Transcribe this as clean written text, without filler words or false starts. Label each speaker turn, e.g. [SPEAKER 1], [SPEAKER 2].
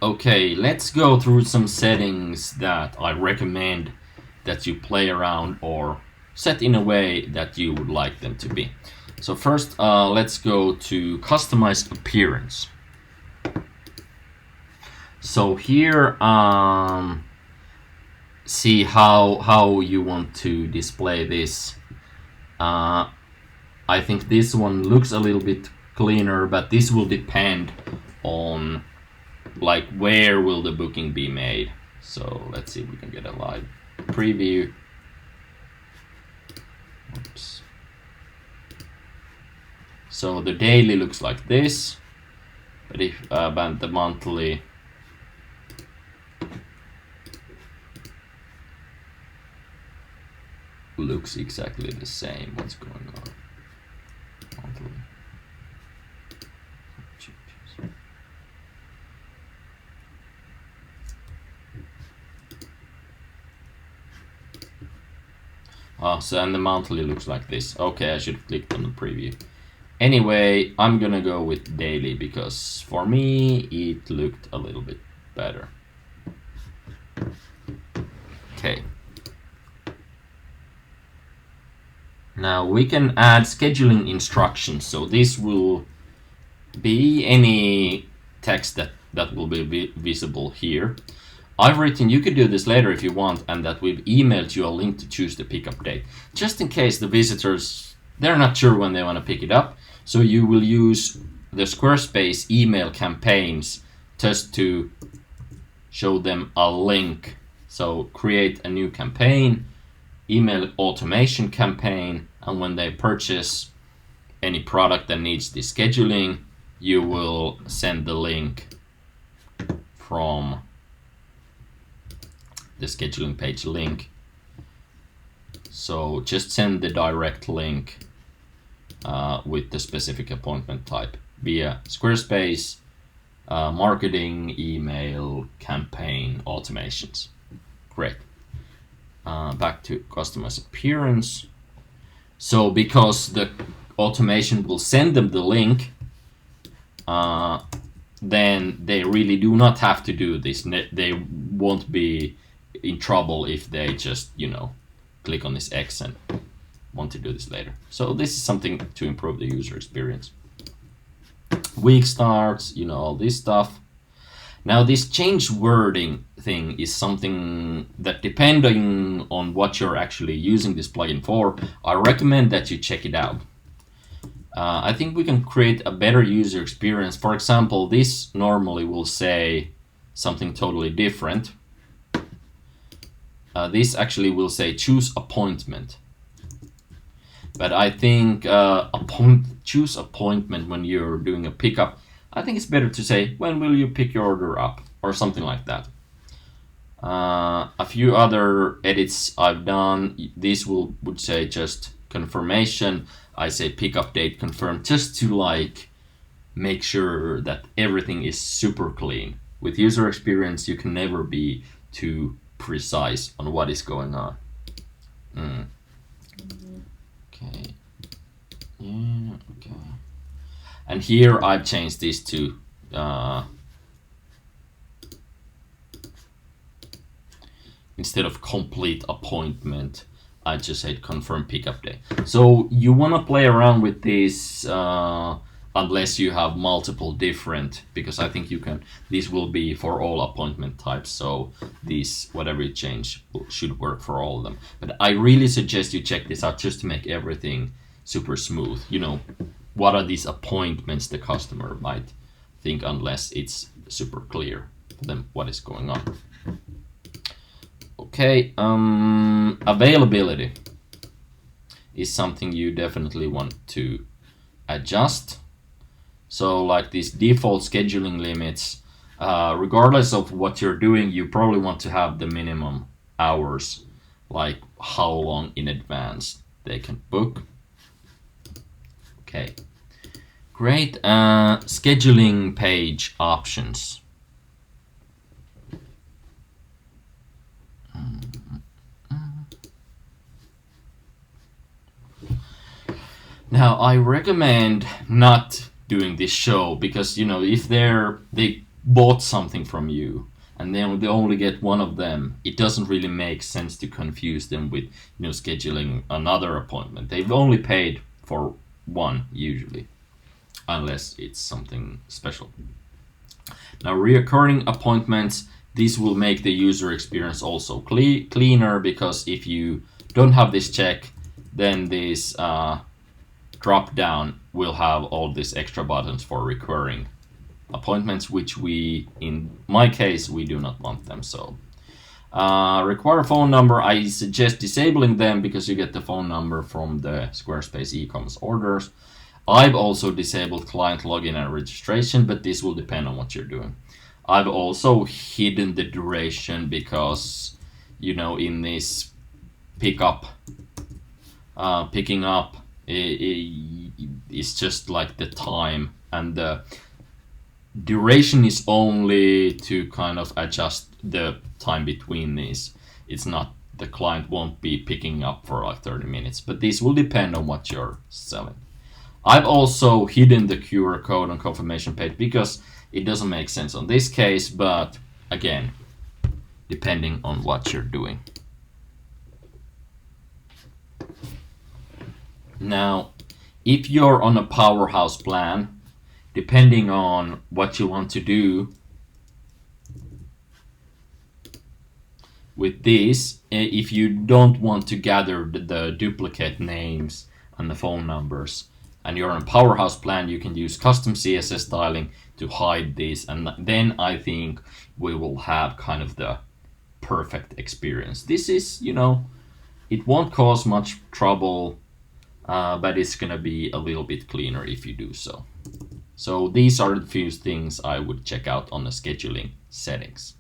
[SPEAKER 1] Okay, let's go through some settings that I recommend that you play around or set in a way that you would like them to be. So first, let's go to customize appearance. So here, see how you want to display this. I think this one looks a little bit cleaner, but this will depend on like where will the booking be made. So let's see if we can get a live preview. Oops. So the daily looks like this, but if but the monthly looks exactly the same. What's going on? Monthly. And the monthly looks like this. Okay, I should have clicked on the preview. Anyway, I'm gonna go with daily because for me it looked a little bit better. Okay. Now we can add scheduling instructions. So this will be any text that will be visible here. I've written, you could do this later if you want, and that we've emailed you a link to choose the pickup date. Just in case the visitors, they're not sure when they want to pick it up. So you will use the Squarespace email campaigns just to show them a link. So create a new campaign, email automation campaign, and when they purchase any product that needs the scheduling, you will send the link from the scheduling page link. So just send the direct link with the specific appointment type via Squarespace, marketing, email, campaign, automations. Great. Back to customize appearance. So because the automation will send them the link, then they really do not have to do this. They won't be in trouble if they just, click on this X and want to do this later. So this is something to improve the user experience. Week starts, all this stuff. Now this change wording thing is something that, depending on what you're actually using this plugin for, I recommend that you check it out. I think we can create a better user experience. For example, this normally will say something totally different. This actually will say choose appointment. But I think choose appointment when you're doing a pickup, I think it's better to say when will you pick your order up or something like that. A few other edits I've done, this would say just confirmation. I say pickup date confirmed just to make sure that everything is super clean. With user experience, you can never be too precise on what is going on. Okay. Yeah, okay. And here I've changed this to instead of complete appointment, I just said confirm pickup day. So you want to play around with this unless you have multiple different, because I think this will be for all appointment types. So these, whatever you change, should work for all of them. But I really suggest you check this out just to make everything super smooth. What are these appointments the customer might think, unless it's super clear for them what is going on. Okay, availability is something you definitely want to adjust. So like these default scheduling limits, regardless of what you're doing, you probably want to have the minimum hours, like how long in advance they can book. Okay, great. Scheduling page options. Now I recommend not doing this show because if they bought something from you and they only get one of them, it doesn't really make sense to confuse them with scheduling another appointment. They've only paid for one usually, unless it's something special. Now, reoccurring appointments, this will make the user experience also cleaner, because if you don't have this check, then this drop down will have all these extra buttons for recurring appointments, which in my case, we do not want them. So require phone number, I suggest disabling them, because you get the phone number from the Squarespace e-commerce orders. I've also disabled client login and registration, but this will depend on what you're doing. I've also hidden the duration, because in this picking up, it's just like the time, and the duration is only to kind of adjust the time between these. It's not, the client won't be picking up for like 30 minutes, but this will depend on what you're selling. I've also hidden the QR code on confirmation page, because it doesn't make sense on this case, but again, depending on what you're doing. Now, if you're on a powerhouse plan, depending on what you want to do with this, if you don't want to gather the duplicate names and the phone numbers, and you're on a powerhouse plan, you can use custom CSS styling to hide this, and then I think we will have kind of the perfect experience. This is, it won't cause much trouble, but it's gonna be a little bit cleaner if you do so. So these are the few things I would check out on the scheduling settings.